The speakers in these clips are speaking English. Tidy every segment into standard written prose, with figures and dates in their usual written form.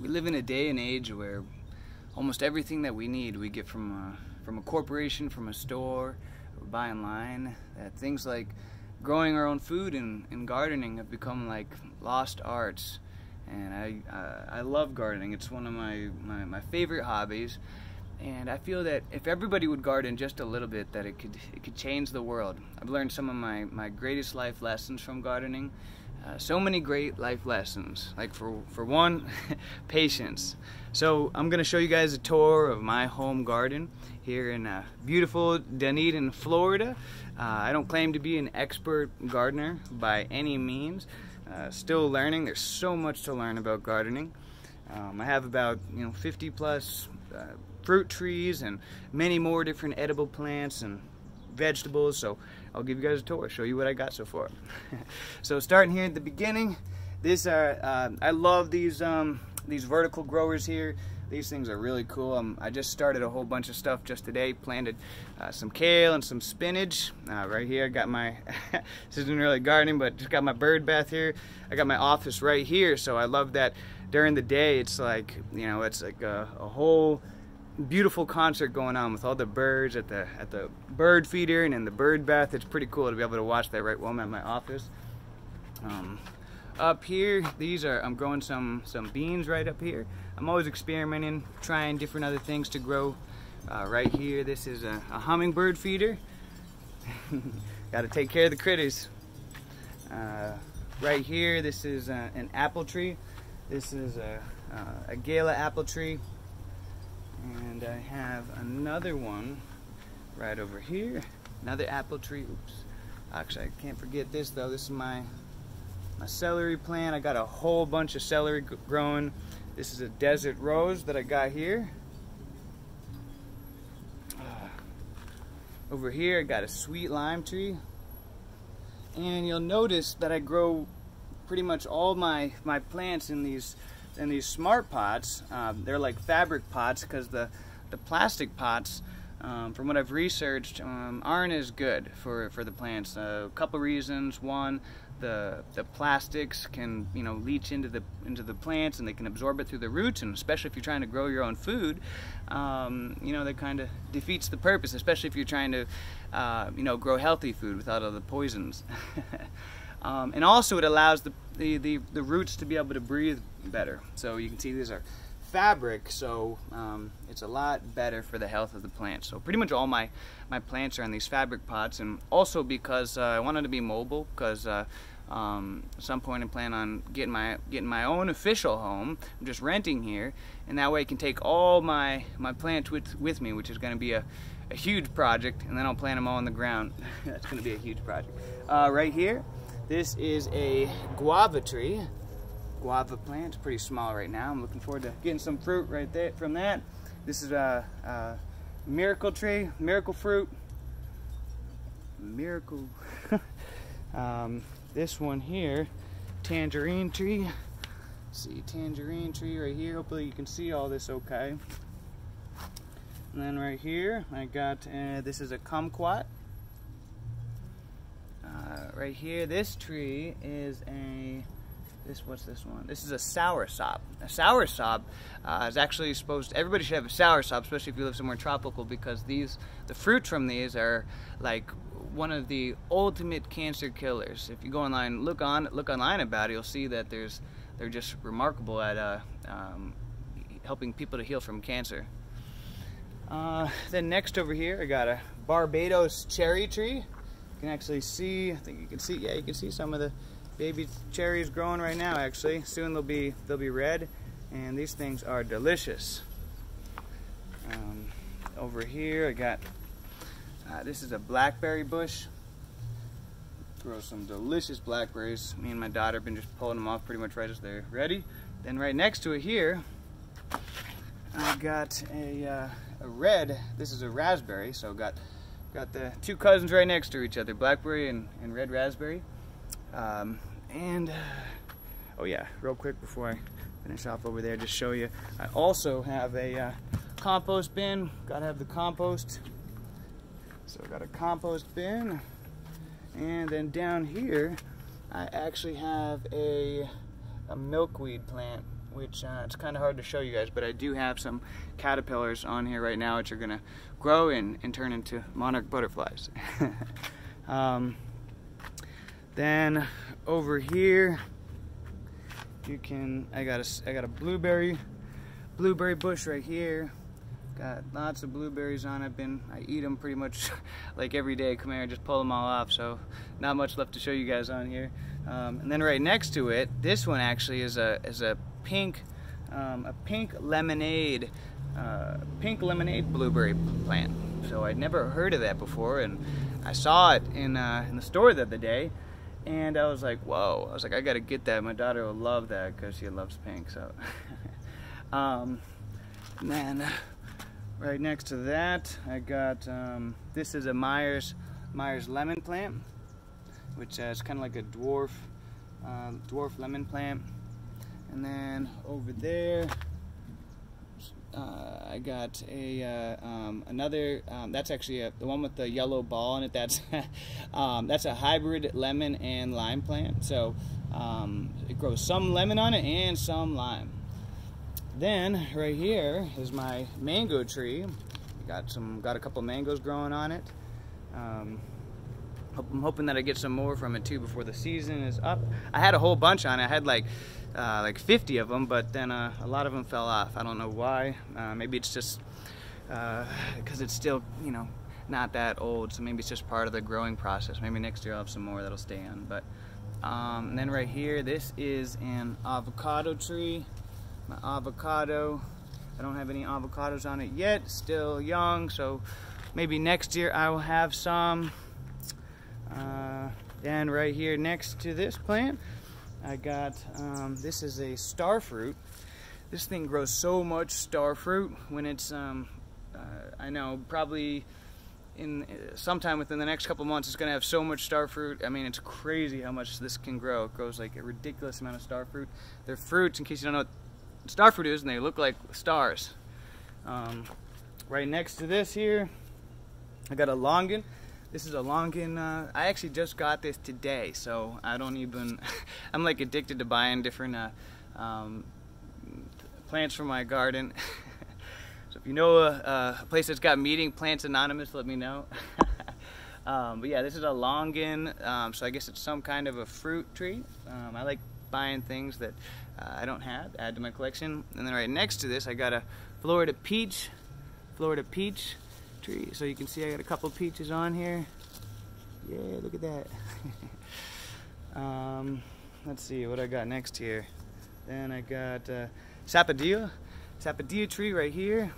we live in a day and age where almost everything that we need we get from a corporation, from a store, or buy online. Things like growing our own food and gardening have become like lost arts. And I love gardening. It's one of my favorite hobbies. And I feel that if everybody would garden just a little bit, that it could change the world. I've learned some of my greatest life lessons from gardening. So many great life lessons. Like for one, patience. So I'm gonna show you guys a tour of my home garden here in beautiful Dunedin, Florida. I don't claim to be an expert gardener by any means. Still learning. There's so much to learn about gardening. I have about 50 plus fruit trees and many more different edible plants and vegetables, so I'll give you guys a tour, show you what I got so far. So starting here at the beginning, I love these vertical growers here. These things are really cool. I just started a whole bunch of stuff just today. Planted some kale and some spinach. Right here I got my, this isn't really gardening, but just got my bird bath here. I got my office right here, so I love that during the day it's like, it's like a whole beautiful concert going on with all the birds at the bird feeder and in the bird bath. It's pretty cool to be able to watch that right while I'm at my office. Up here, I'm growing some beans right up here. I'm always experimenting, trying different other things to grow. Right here, this is a hummingbird feeder. Got to take care of the critters. Right here, this is an apple tree. This is a Gala apple tree. And I have another one right over here, another apple tree. Oops. Actually, I can't forget this though. This is my celery plant. I got a whole bunch of celery growing. This is a desert rose that I got here. Over here I got a sweet lime tree. And you'll notice that I grow pretty much all my plants in these smart pots. They're like fabric pots because the plastic pots, from what I've researched, aren't as good for the plants. A couple reasons. One, the plastics can leach into the plants and they can absorb it through the roots, and especially if you're trying to grow your own food, that kind of defeats the purpose, especially if you're trying to grow healthy food without all the poisons. And also it allows the roots to be able to breathe better. So you can see these are fabric, so it's a lot better for the health of the plant. So pretty much all my plants are in these fabric pots, and also because I wanted to be mobile, because at some point I plan on getting my own official home. I'm just renting here, and that way I can take all my plants with me, which is going to be a huge project, and then I'll plant them all on the ground. That's going to be a huge project. Right here, this is a guava tree. Guava plant. It's pretty small right now. I'm looking forward to getting some fruit right there from that. This is a miracle tree, miracle fruit. Miracle. This one here, tangerine tree. See, tangerine tree right here. Hopefully you can see all this okay. And then right here, I got, this is a kumquat. Right here, this tree is what's this one? This is a soursop. A soursop is actually everybody should have a soursop, especially if you live somewhere tropical, because the fruits from these are like one of the ultimate cancer killers. If you go online, look online about it, you'll see that they're just remarkable at helping people to heal from cancer. Then next over here, I got a Barbados cherry tree. You can actually see, I think you can see, yeah, you can see some of the baby cherries growing right now. Actually, soon they'll be red, and these things are delicious. Over here, I got this is a blackberry bush. Grow some delicious blackberries. Me and my daughter have been just pulling them off pretty much right as they're ready. Then right next to it here, I got a red. This is a raspberry, so got the two cousins right next to each other, blackberry and red raspberry. Oh yeah, real quick before I finish off over there, just show you, I also have a compost bin. Gotta have the compost. So I got a compost bin, and then down here I actually have a milkweed plant. which it's kind of hard to show you guys, but I do have some caterpillars on here right now which are gonna grow and turn into monarch butterflies. Then over here I got a blueberry bush right here. Got lots of blueberries on. I eat them pretty much like every day. Come here, just pull them all off. So not much left to show you guys on here. And then right next to it, this one actually is a pink lemonade blueberry plant. So I'd never heard of that before, and I saw it in the store the other day, and I was like, whoa! I was like, I gotta get that. My daughter will love that because she loves pink. So, and then right next to that, I got this is a Myers lemon plant, which is kind of like a dwarf lemon plant. And then over there, I got another. That's actually the one with the yellow ball in it. That's that's a hybrid lemon and lime plant. So it grows some lemon on it and some lime. Then right here is my mango tree. Got a couple mangoes growing on it. I'm hoping that I get some more from it too before the season is up. I had a whole bunch on it. I had like 50 of them, but then a lot of them fell off. I don't know why. Maybe it's just because it's still, you know, not that old, so maybe it's just part of the growing process. Maybe next year I'll have some more that'll stay on. But and then right here, this is an avocado tree. My avocado, I don't have any avocados on it yet, still young, so maybe next year I will have some. Then right here next to this plant, I got, this is a star fruit. This thing grows so much star fruit when it's, I know, probably sometime within the next couple months it's going to have so much star fruit. I mean, it's crazy how much this can grow. It grows like a ridiculous amount of star fruit. They're fruits, in case you don't know what star fruit is, and they look like stars. Right next to this here, I got a longan. This is a longan. I actually just got this today, so I don't even. I'm like addicted to buying different plants from my garden. So if you know a place that's got meeting Plants Anonymous, let me know. But yeah, this is a longan. So I guess it's some kind of a fruit tree. I like buying things that I don't have, add to my collection. And then right next to this, I got a Florida peach tree. So you can see I got a couple peaches on here. Yeah, look at that. Let's see what I got next here. Then I got sapodilla tree right here.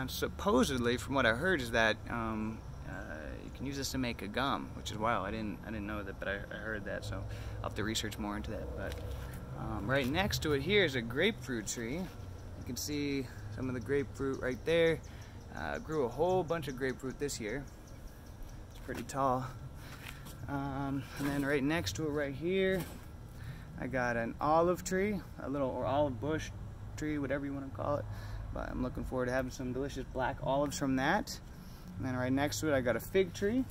Supposedly, from what I heard, is that you can use this to make a gum, which is wild. I didn't know that, but I heard that, so I'll have to research more into that. But right next to it here is a grapefruit tree. You can see some of the grapefruit right there. Grew a whole bunch of grapefruit this year. It's pretty tall. And then right next to it right here, I got an olive tree, or olive bush tree, whatever you want to call it. But I'm looking forward to having some delicious black olives from that. And then right next to it, I got a fig tree.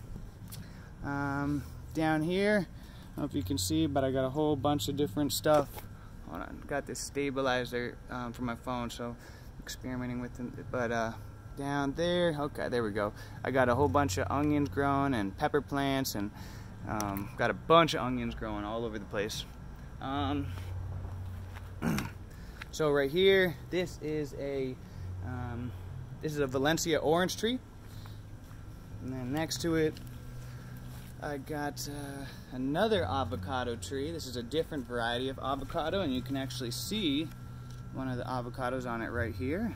Down here, I don't know if you can see, but I got a whole bunch of different stuff. Hold on, got this stabilizer for my phone, so experimenting with it. But down there, okay, there we go. I got a whole bunch of onions growing and pepper plants, and got a bunch of onions growing all over the place. So right here, this is a Valencia orange tree, and then next to it, I got another avocado tree. This is a different variety of avocado, and you can actually see one of the avocados on it right here.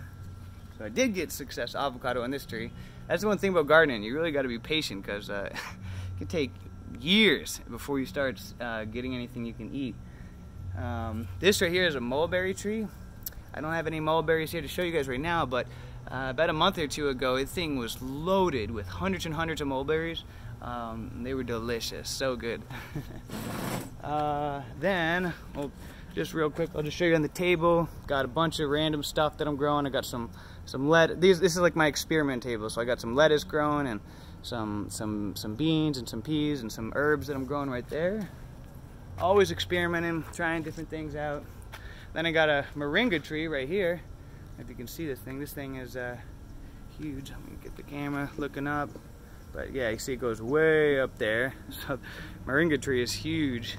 So I did get success avocado on this tree. That's the one thing about gardening. You really got to be patient, because it can take years before you start getting anything you can eat. This right here is a mulberry tree. I don't have any mulberries here to show you guys right now, but about a month or two ago, this thing was loaded with hundreds and hundreds of mulberries. They were delicious, so good. Then, well, just real quick, I'll just show you on the table. Got a bunch of random stuff that I'm growing. I got some lettuce. This is like my experiment table. So I got some lettuce growing, and some beans and some peas and some herbs that I'm growing right there. Always experimenting, trying different things out. Then I got a moringa tree right here. If you can see this thing is huge. I'm gonna get the camera looking up. But yeah, you see it goes way up there. So moringa tree is huge.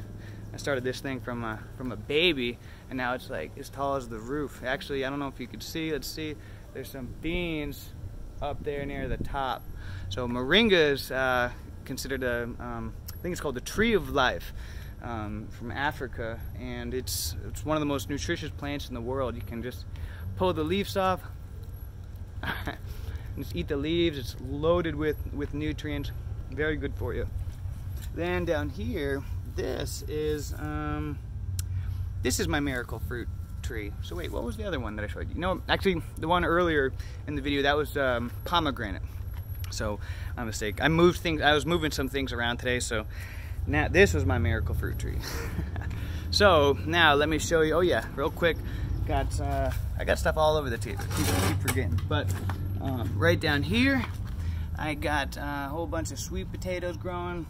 I started this thing from a baby, and now it's like as tall as the roof. Actually, I don't know if you could see. Let's see. There's some beans up there near the top. So moringa is considered I think it's called the tree of life, from Africa, and it's one of the most nutritious plants in the world. You can just pull the leaves off. Just eat the leaves. It's loaded with nutrients, very good for you. Then down here, this is my miracle fruit tree. So wait, what was the other one that I showed you? No, actually the one earlier in the video, that was pomegranate. So my mistake. I was moving some things around today, so now this was my miracle fruit tree. So now let me show you. Oh yeah, real quick, I got stuff all over the table. Keep forgetting, but. Right down here, I got a whole bunch of sweet potatoes growing.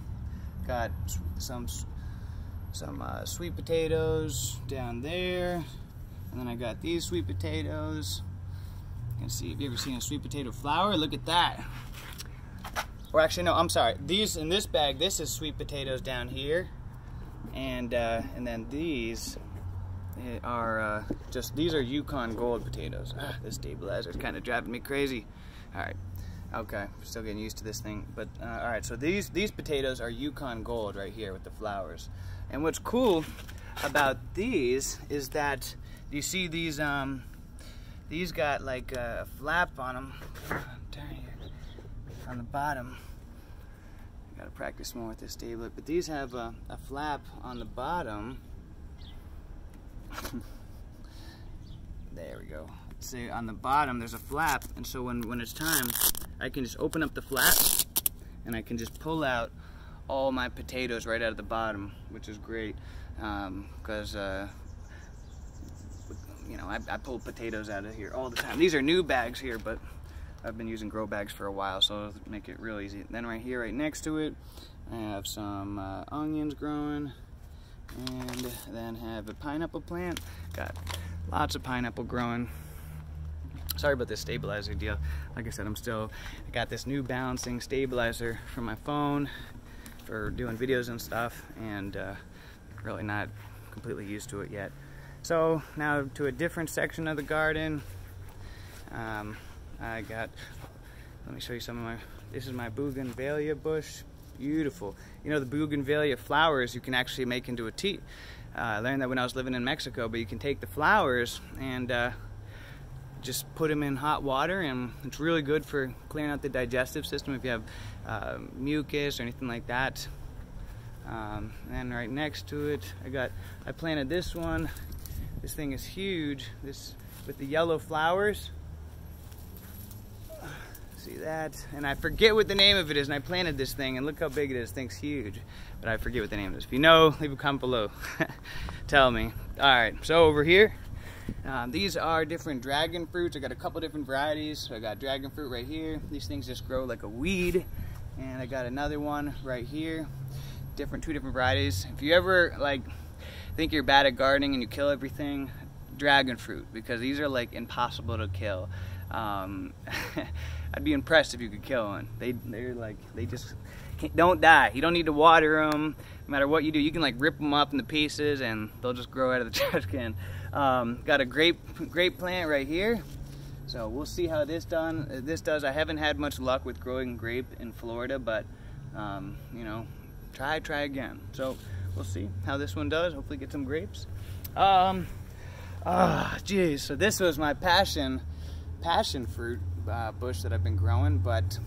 Got some sweet potatoes down there, and then I got these sweet potatoes. You can see, have you ever seen a sweet potato flower? Look at that. Or actually, no, I'm sorry. These in this bag, this is sweet potatoes down here, and then these are these are Yukon Gold potatoes. This stabilizer is kind of driving me crazy. All right, okay, still getting used to this thing. But all right, so these potatoes are Yukon Gold right here with the flowers. And what's cool about these is that you see these got like a flap on them down here on the bottom. I gotta practice more with this stabilizer. But these have a flap on the bottom. There we go. See, on the bottom there's a flap, and so when it's time, I can just open up the flap and I can just pull out all my potatoes right out of the bottom, which is great, because you know, I pull potatoes out of here all the time. These are new bags here, but I've been using grow bags for a while, so it'll make it real easy. Then right here, right next to it, I have some onions growing. And then have a pineapple plant. Got lots of pineapple growing. Sorry about this stabilizer deal. Like I said, I got this new balancing stabilizer from my phone for doing videos and stuff, and really not completely used to it yet. So now to a different section of the garden. Let me show you some of this is my bougainvillea bush. Beautiful. You know, the bougainvillea flowers you can actually make into a tea. I learned that when I was living in Mexico, but you can take the flowers and just put them in hot water, and it's really good for clearing out the digestive system if you have mucus or anything like that. And right next to it, I planted this one. This thing is huge. This with the yellow flowers. See that? And I forget what the name of it is, and I planted this thing, and look how big it is. This thing's huge, but I forget what the name is. If you know, leave a comment below. Tell me. Alright, so over here, these are different dragon fruits. I got a couple different varieties. So I got dragon fruit right here. These things just grow like a weed. And I got another one right here. Two different varieties. If you ever think you're bad at gardening and you kill everything, dragon fruit, because these are like impossible to kill. I'd be impressed if you could kill one. They just don't die. You don't need to water them. No matter what you do, you can like rip them up into pieces and they'll just grow out of the trash can. Got a grape plant right here. So we'll see how this does. I haven't had much luck with growing grape in Florida, but you know, try again. So we'll see how this one does. Hopefully get some grapes. Geez. So this was my passion fruit bush that I've been growing, but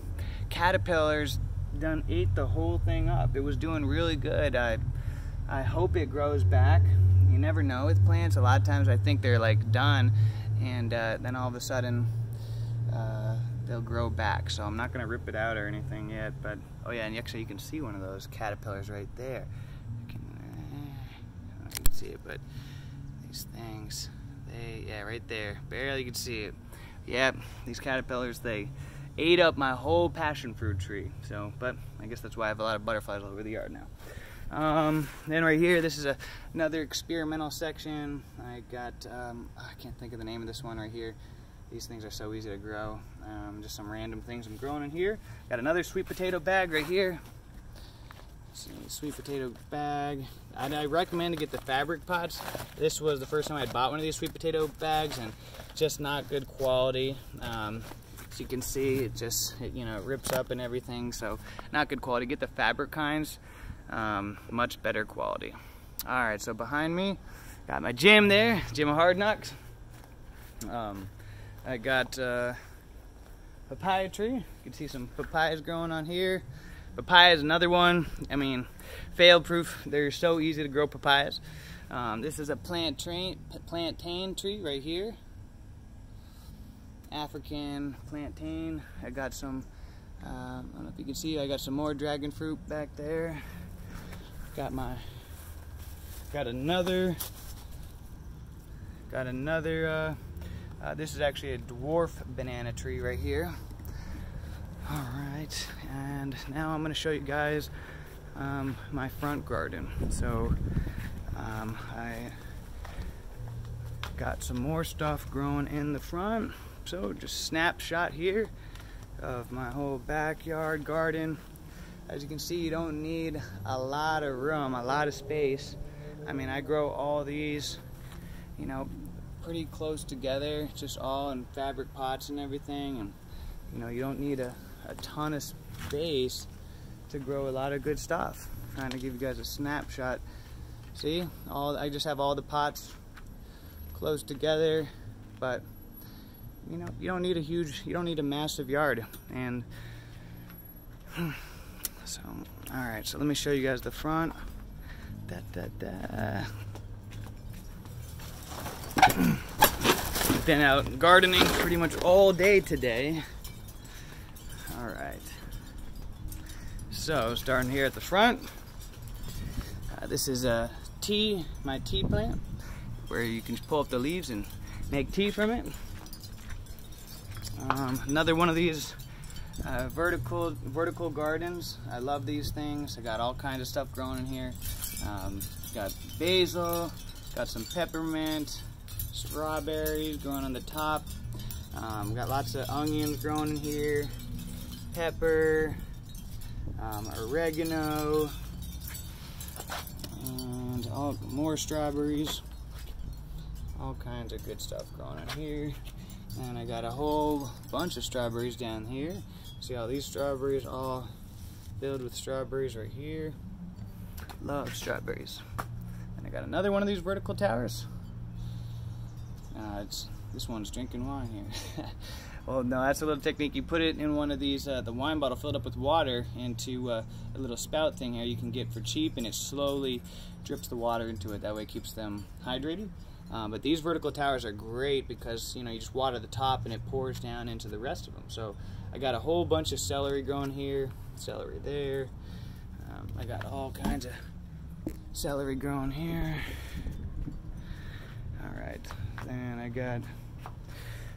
caterpillars ate the whole thing up. It was doing really good. I hope it grows back. You never know with plants. A lot of times I think they're like done, and then all of a sudden they'll grow back. So I'm not gonna rip it out or anything yet, but oh yeah, and actually you can see one of those caterpillars right there. I don't know if you can see it, but these things, yeah, right there, barely you can see it. Yeah, these caterpillars, they ate up my whole passion fruit tree. So, but I guess that's why I have a lot of butterflies all over the yard now. Then right here, this is another experimental section. I got, I can't think of the name of this one right here. These things are so easy to grow. Just some random things I'm growing in here. Got another sweet potato bag right here. See, sweet potato bag. I recommend to get the fabric pots. This was the first time I bought one of these sweet potato bags, and just not good quality. As you can see, it rips up and everything, so not good quality. Get the fabric kinds, much better quality. All right, so behind me, got my gym there, Gym of Hard Knocks. I got papaya tree. You can see some papayas growing on here. Papaya is another one. I mean, fail-proof. They're so easy to grow papayas. This is a plantain tree right here. African plantain. I got some. I don't know if you can see. I got some more dragon fruit back there. Got another. This is actually a dwarf banana tree right here. All right, and now I'm going to show you guys my front garden. So I got some more stuff growing in the front. So just snapshot here of my whole backyard garden. As you can see, you don't need a lot of room, a lot of space. I mean, I grow all these, pretty close together, just all in fabric pots and everything, and you don't need a ton of space to grow a lot of good stuff. I'm trying to give you guys a snapshot. See, I just have all the pots close together, but you don't need a massive yard. And so, all right, so let me show you guys the front. Been out gardening pretty much all day today. All right, so starting here at the front, this is my tea plant, where you can pull up the leaves and make tea from it. Another one of these vertical gardens. I love these things. I got all kinds of stuff growing in here. Got basil, got some peppermint, strawberries growing on the top. Got lots of onions growing in here, pepper, oregano, and more strawberries. All kinds of good stuff growing in here. And I got a whole bunch of strawberries down here. See all these strawberries, all filled with strawberries right here. Love strawberries. And I got another one of these vertical towers. This one's drinking wine here. Well, no, that's a little technique. You put it in one of these, the wine bottle filled up with water, into a little spout thing here you can get for cheap, and it slowly drips the water into it. That way it keeps them hydrated. But these vertical towers are great because you just water the top and it pours down into the rest of them. So I got a whole bunch of celery growing here, celery there. I got all kinds of celery growing here. All right, then I got,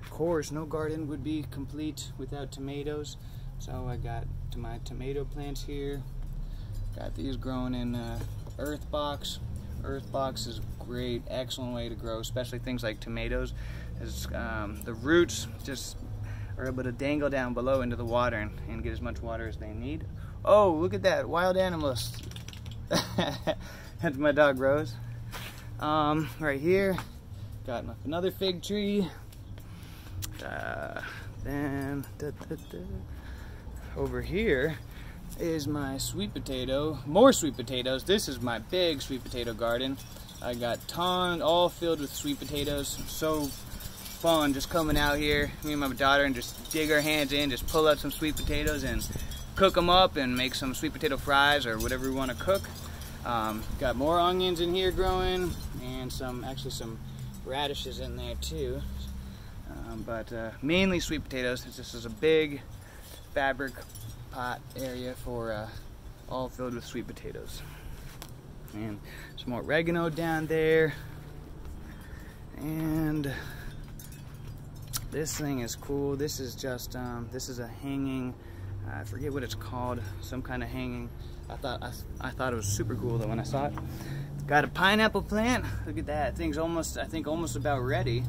of course, no garden would be complete without tomatoes. So I got my tomato plants here. Got these growing in earth box. Earth box is a great, excellent way to grow, especially things like tomatoes, as the roots just are able to dangle down below into the water and get as much water as they need. Oh, look at that, wild animals. That's my dog Rose. Right here, got another fig tree. Then over here is my sweet potato, more sweet potatoes. This is my big sweet potato garden. I got tons, all filled with sweet potatoes. So fun just coming out here, me and my daughter, and just dig our hands in, just pull out some sweet potatoes and cook them up and make some sweet potato fries or whatever we want to cook. Got more onions in here growing, and actually some radishes in there too. But mainly sweet potatoes. This is a big fabric pot area for all filled with sweet potatoes. And some more oregano down there. And this thing is cool. This is just this is a hanging, I forget what it's called, some kind of hanging I thought it was super cool though when I saw it. Got a pineapple plant. Look at that. Thing's almost, I think, almost about ready.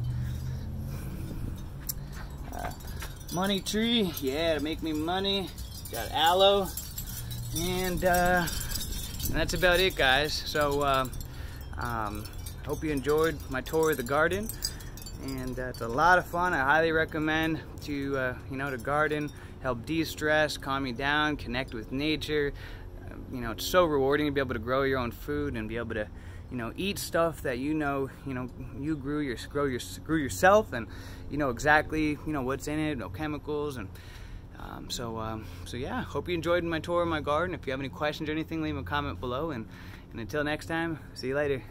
Money tree, yeah, to make me money. Got aloe, and that's about it, guys. So hope you enjoyed my tour of the garden, and it's a lot of fun. I highly recommend to you know, to garden, help de-stress, calm you down, connect with nature. You know, it's so rewarding to be able to grow your own food and be able to, you know, eat stuff that you know you grew yourself, and you know exactly, you know, what's in it, no chemicals, and so yeah, hope you enjoyed my tour of my garden. If you have any questions or anything, leave a comment below, and until next time, see you later.